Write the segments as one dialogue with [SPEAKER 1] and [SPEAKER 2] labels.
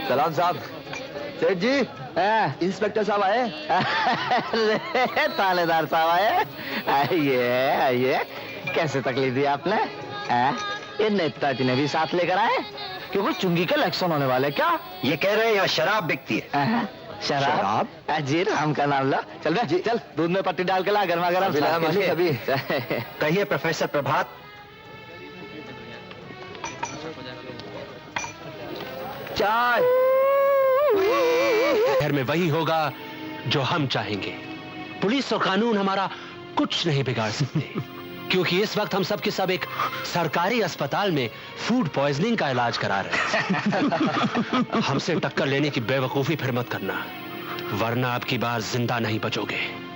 [SPEAKER 1] सलाम साहब। सेठ जी, इंस्पेक्टर साहब आए।
[SPEAKER 2] अरे थानेदार साहब आए। आइए आइए, कैसे तकलीफ दी आपने? ये नेताजी ने भी साथ लेकर आए? क्योंकि चुंगी के इलेक्शन होने वाले क्या?
[SPEAKER 3] ये कह रहे हैं यहाँ शराब बिकती है।
[SPEAKER 2] शराब? जी राम का नाम लो। चल बे, जी चल, दूध में पत्ती डाल के ला, गर्मा गर्म।
[SPEAKER 1] अभी
[SPEAKER 3] कहिए प्रोफेसर प्रभात।
[SPEAKER 1] चाय।
[SPEAKER 4] शहर में वही होगा जो हम चाहेंगे। पुलिस और कानून हमारा कुछ नहीं बिगाड़ सकते, क्योंकि इस वक्त हम सब के सब एक सरकारी अस्पताल में फूड पॉइजनिंग का इलाज करा रहे हैं। हमसे टक्कर लेने की बेवकूफी फिर मत करना, वरना आपकी बार जिंदा नहीं बचोगे।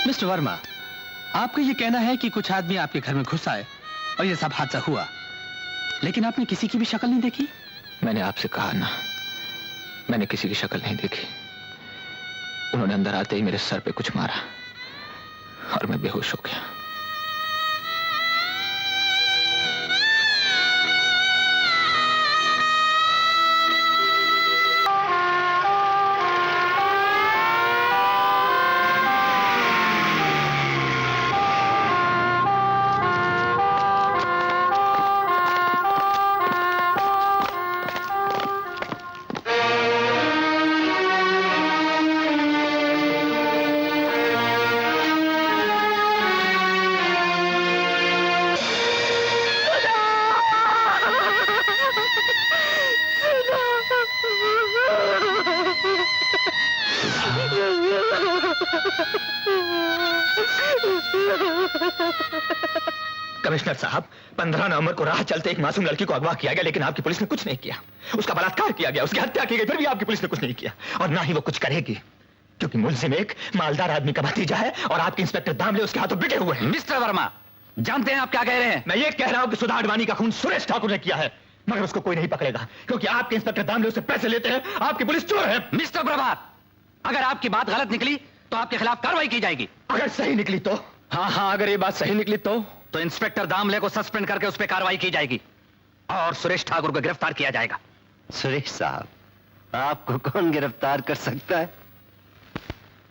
[SPEAKER 5] मिस्टर वर्मा, आपका ये कहना है कि कुछ आदमी आपके घर में घुस आए और ये सब हादसा हुआ, लेकिन आपने किसी की भी शक्ल नहीं देखी?
[SPEAKER 1] मैंने आपसे कहा ना, मैंने किसी की शक्ल नहीं देखी। उन्होंने अंदर आते ही मेरे सर पे कुछ मारा और मैं बेहोश हो गया। कमिश्नर साहब, 15 नवंबर को राह चलते एक मासूम लड़की को अगवा किया गया, लेकिन आपकी पुलिस ने कुछ नहीं किया। उसका बलात्कार किया गया, उसकी हत्या की गई, फिर भी आपकी पुलिस ने कुछ नहीं किया, और ना ही वो कुछ करेगी, क्योंकि मुलजिम एक मालदार आदमी का भतीजा है और आपके इंस्पेक्टर दामले उसके हाथों बिके हुए हैं।
[SPEAKER 6] मिस्टर वर्मा, जानते हैं आप क्या कह रहे हैं?
[SPEAKER 1] मैं ये कह रहा हूं कि सुधा अडवाणी का खून सुरेश ठाकुर ने किया है, मगर उसको कोई नहीं पकड़ेगा, क्योंकि आपके इंस्पेक्टर दामले उससे पैसे लेते हैं, आपकी पुलिस चोर है।
[SPEAKER 6] मिस्टर प्रभात, अगर आपकी बात गलत निकली तो आपके खिलाफ कार्रवाई की जाएगी।
[SPEAKER 1] अगर सही निकली तो?
[SPEAKER 6] हाँ, अगर ये बात सही निकली तो इंस्पेक्टर दामले को सस्पेंड करके उस पर कार्रवाई की जाएगी और सुरेश ठाकुर को गिरफ्तार किया जाएगा।
[SPEAKER 3] सुरेश साहब, आपको कौन गिरफ्तार कर सकता है?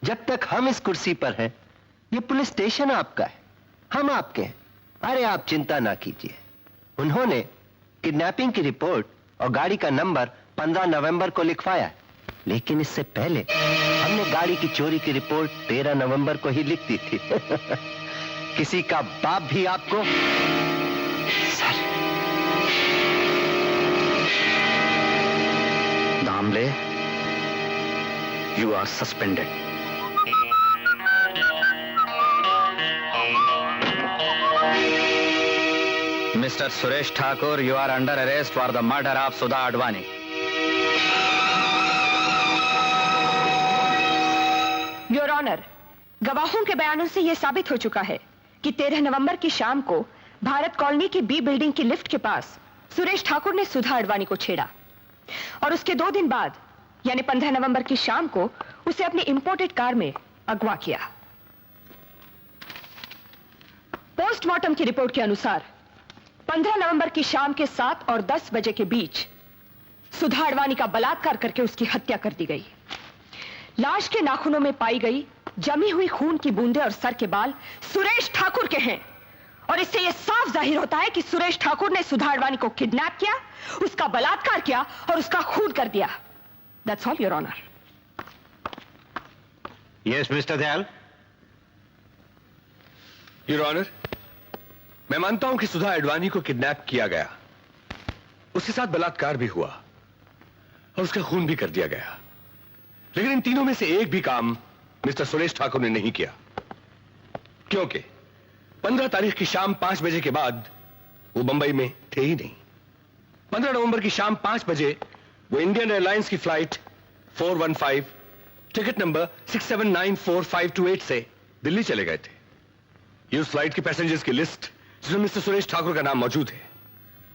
[SPEAKER 3] जब तक हम इस कुर्सी पर हैं, ये पुलिस स्टेशन आपका है, हम आपके हैं। अरे आप चिंता ना कीजिए। उन्होंने किडनैपिंग की रिपोर्ट और गाड़ी का नंबर 15 नवंबर को लिखवाया, लेकिन इससे पहले हमने गाड़ी की चोरी की रिपोर्ट 13 नवंबर को ही लिख दी थी। किसी का बाप भी आपको
[SPEAKER 6] sir, Damle, you are suspended. Mister Suresh Thakur, you are under arrest for the murder of Sudha Advani.
[SPEAKER 7] Your honour, गवाहों के बयानों से यह साबित हो चुका है कि 13 नवंबर की शाम को भारत कॉलोनी की बी बिल्डिंग की लिफ्ट के पास सुरेश ठाकुर ने सुधा अडवाणी को छेड़ा और उसके 2 दिन बाद यानी 15 नवंबर की शाम को उसे अपनी इंपोर्टेड कार में अगवा किया। पोस्टमार्टम की रिपोर्ट के अनुसार 15 नवंबर की शाम के 7 और 10 बजे के बीच सुधा अडवाणी का बलात्कार करके उसकी हत्या कर दी गई। लाश के नाखूनों में पाई गई जमी हुई खून की बूंदें और सर के बाल सुरेश ठाकुर के हैं, और इससे यह साफ जाहिर होता है कि सुरेश ठाकुर ने सुधा अडवाणी को किडनैप किया, उसका बलात्कार किया और उसका खून कर दिया। That's all your honour.
[SPEAKER 3] Yes mister Dayal.
[SPEAKER 8] Your honour, मैं मानता हूं कि सुधा अडवाणी को किडनैप किया गया, उसके साथ बलात्कार भी हुआ और उसका खून भी कर दिया गया, लेकिन इन तीनों में से एक भी काम मिस्टर सुरेश ठाकुर ने नहीं किया, क्योंकि 15 तारीख की शाम 5 बजे के बाद वो बंबई में थे ही नहीं। 15 नवंबर की शाम 5 बजे वो इंडियन एयरलाइंस की फ्लाइट 415 टिकट नंबर 679452 से दिल्ली चले गए थे। ये उस फ्लाइट के पैसेंजर्स की लिस्ट जिसमें मिस्टर सुरेश ठाकुर का नाम मौजूद है,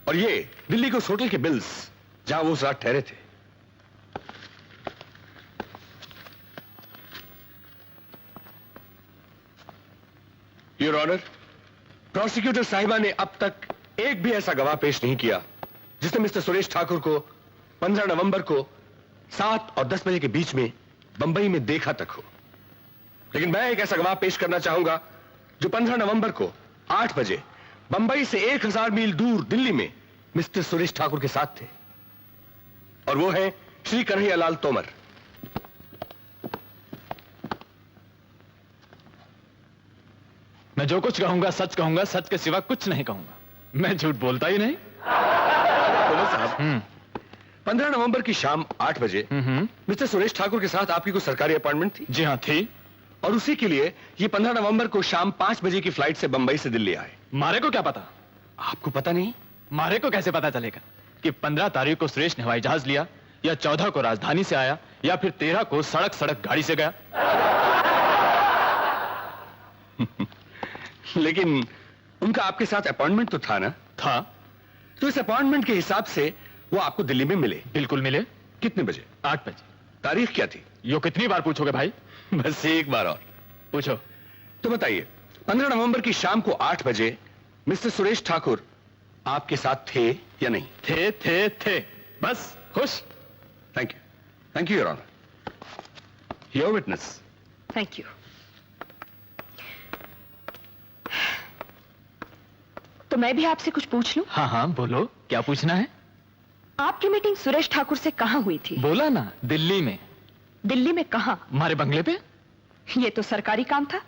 [SPEAKER 8] और ये दिल्ली के उस होटल के बिल्स जहां वो उस रात ठहरे थे। योर ऑनर, प्रोसिक्यूटर साहिबा ने अब तक एक भी ऐसा गवाह पेश नहीं किया जिसने मिस्टर सुरेश ठाकुर को 15 नवंबर को 7 और 10 बजे के बीच में बंबई में देखा तक हो। लेकिन मैं एक ऐसा गवाह पेश करना चाहूंगा जो 15 नवंबर को 8 बजे बंबई से 1000 मील दूर दिल्ली में मिस्टर सुरेश ठाकुर के साथ थे, और वो है श्री कन्हैयालाल तोमर।
[SPEAKER 1] मैं जो कुछ कहूंगा सच कहूंगा, सच के सिवा कुछ नहीं कहूंगा। मैं झूठ बोलता ही नहीं।
[SPEAKER 8] तोमर साहब, 15 नवंबर की शाम 8 बजे मिस्टर सुरेश ठाकुर के साथ आपकी कोई सरकारी अपॉइंटमेंट थी?
[SPEAKER 1] जी हाँ थी।
[SPEAKER 8] और उसी के लिए ये 15 नवंबर को शाम 5 बजे की फ्लाइट से बंबई से दिल्ली आए।
[SPEAKER 1] मारे को क्या पता?
[SPEAKER 8] आपको पता नहीं?
[SPEAKER 1] मारे को कैसे पता चलेगा कि 15 तारीख को सुरेश ने हवाई जहाज लिया, या 14 को राजधानी से आया, या फिर 13 को सड़क गाड़ी से गया?
[SPEAKER 8] लेकिन उनका आपके साथ अपॉइंटमेंट तो था ना?
[SPEAKER 1] था।
[SPEAKER 8] तो इस अपॉइंटमेंट के हिसाब से वो आपको दिल्ली में मिले?
[SPEAKER 1] बिल्कुल मिले।
[SPEAKER 8] कितने बजे?
[SPEAKER 1] 8 बजे।
[SPEAKER 8] तारीख क्या थी?
[SPEAKER 1] यो कितनी बार पूछोगे भाई?
[SPEAKER 8] बस एक बार और
[SPEAKER 1] पूछो।
[SPEAKER 8] तो बताइए, 15 नवंबर की शाम को 8 बजे मिस्टर सुरेश ठाकुर आपके साथ थे या नहीं?
[SPEAKER 1] थे। बस खुश।
[SPEAKER 8] Thank you your honour. Your witness.
[SPEAKER 7] Thank you. तो मैं भी आपसे कुछ पूछ लूं?
[SPEAKER 1] हाँ बोलो, क्या पूछना है?
[SPEAKER 7] आपकी मीटिंग सुरेश ठाकुर से कहां हुई थी?
[SPEAKER 1] बोला ना, दिल्ली में।
[SPEAKER 7] दिल्ली में कहां?
[SPEAKER 1] हमारे बंगले पे।
[SPEAKER 7] ये तो सरकारी काम था,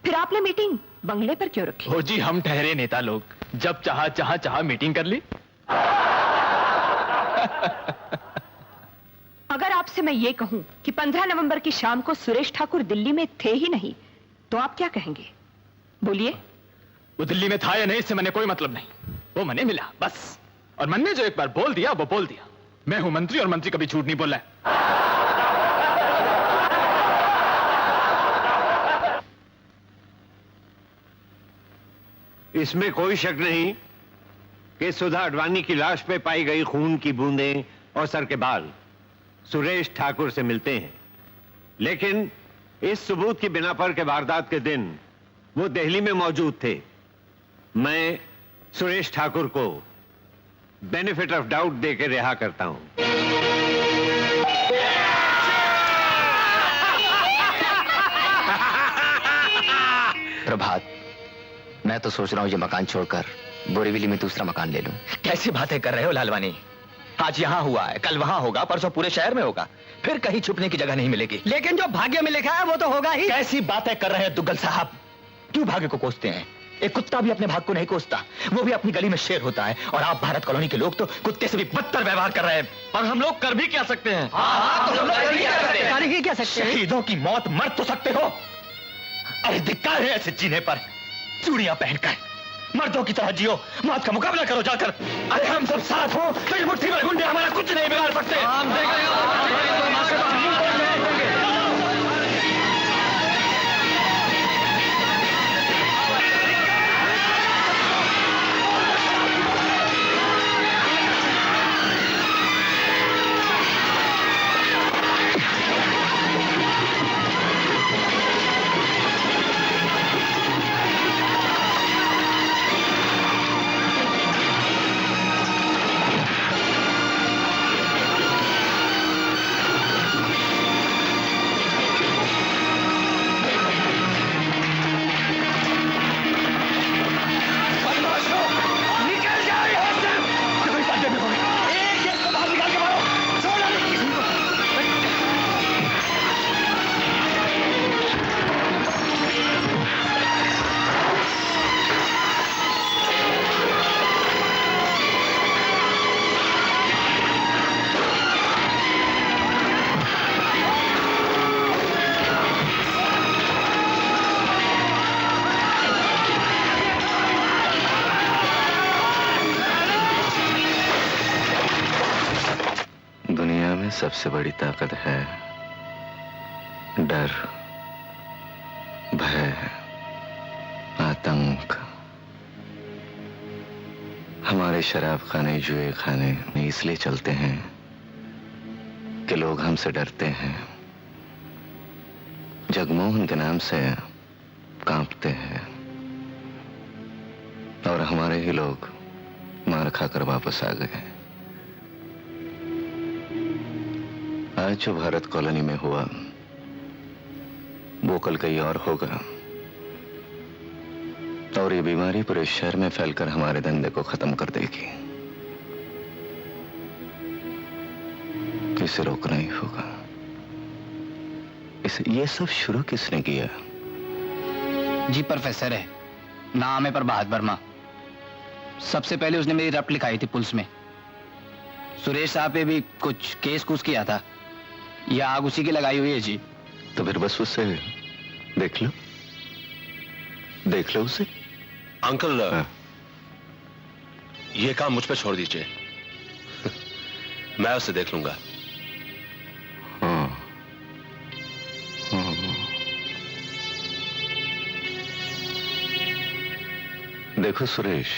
[SPEAKER 7] फिर आपने मीटिंग बंगले पर क्यों रखी?
[SPEAKER 1] हो जी, हम ठहरे नेता लोग, जब चाहा मीटिंग कर ली।
[SPEAKER 7] अगर आपसे मैं ये कहूं कि 15 नवंबर की शाम को सुरेश ठाकुर दिल्ली में थे ही नहीं, तो आप क्या कहेंगे? बोलिए।
[SPEAKER 1] वो दिल्ली में था या नहीं इससे मैंने कोई मतलब नहीं, वो मने मिला बस। और मन ने जो एक बार बोल दिया वो बोल दिया। मैं हूं मंत्री, और मंत्री कभी झूठ नहीं बोला है।
[SPEAKER 3] इसमें कोई शक नहीं कि सुधा अडवाणी की लाश पे पाई गई खून की बूंदें और सर के बाल सुरेश ठाकुर से मिलते हैं, लेकिन इस सबूत की बिना पर के वारदात के दिन वो दिल्ली में मौजूद थे। मैं सुरेश ठाकुर को बेनिफिट ऑफ डाउट देकर रिहा करता हूं।
[SPEAKER 2] प्रभात, मैं तो सोच रहा हूं ये मकान छोड़कर बोरीवली में दूसरा मकान ले लूं।
[SPEAKER 1] कैसी बातें कर रहे हो लालवानी? आज यहाँ हुआ है, कल वहां होगा, परसों पूरे शहर में होगा, फिर कहीं छुपने की जगह नहीं मिलेगी।
[SPEAKER 2] लेकिन जो भाग्य में लिखा है वो तो होगा ही।
[SPEAKER 1] कैसी बातें कर रहे हैं दुग्गल साहब? क्यों भाग्य को कोसते हैं? एक कुत्ता भी अपने भाग को नहीं कोसता, वो भी अपनी गली में शेर होता है। और आप भारत कॉलोनी के लोग तो कुत्ते से भी बदतर व्यवहार कर रहे हैं। और हम लोग कर भी क्या सकते हैं? शहीदों की मौत मर तो सकते हो, अरे धिक्कार है ऐसे जीने पर। चूड़ियां पहनकर मर्दों की तरह जियो, मौत का मुकाबला करो जाकर। अरे हम सब साथ हो तो ये मुट्ठी भर गुंडे हमारा कुछ नहीं बिगाड़ सकते।
[SPEAKER 3] दुनिया में सबसे बड़ी ताकत है डर, भय, आतंक। हमारे शराब खाने, जुए खाने इसलिए चलते हैं कि लोग हमसे डरते हैं, जगमोहन के नाम से कांपते हैं, और हमारे ही लोग मार खाकर वापस आ गए। आज जो भारत कॉलोनी में हुआ वो कल कहीं और होगा, और ये बीमारी पूरे शहर में फैलकर हमारे धंधे को खत्म कर देगी। इसे रोकना ही होगा। ये सब शुरू किसने किया?
[SPEAKER 5] जी प्रोफेसर है, नाम है प्रभात वर्मा। सबसे पहले उसने मेरी रप लिखाई थी पुलिस में। सुरेश साहब पे भी कुछ केस कुछ किया था, यह आग उसी की लगाई हुई है जी।
[SPEAKER 3] तो फिर बस उससे देख लो, देख लो उसे।
[SPEAKER 4] अंकल, ये काम मुझ पे छोड़ दीजिए, मैं उसे देख लूंगा।
[SPEAKER 3] हाँ, हाँ। देखो सुरेश,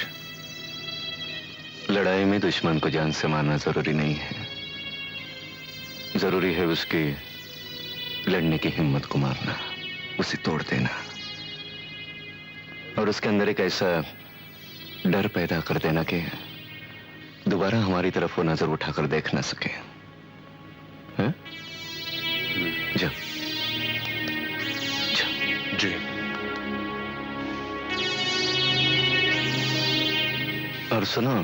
[SPEAKER 3] लड़ाई में दुश्मन को जान से मारना जरूरी नहीं है, जरूरी है उसकी लड़ने की हिम्मत को मारना, उसे तोड़ देना, और उसके अंदर एक ऐसा डर पैदा कर देना कि दोबारा हमारी तरफ वो नजर उठाकर देख ना सके। हैं? जाओ, जाओ।
[SPEAKER 4] जी।
[SPEAKER 3] और सुनो,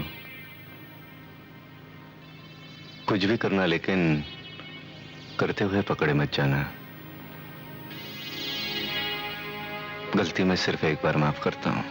[SPEAKER 3] कुछ भी करना लेकिन करते हुए पकड़े मत जाना। गलती मैं सिर्फ एक बार माफ करता हूं।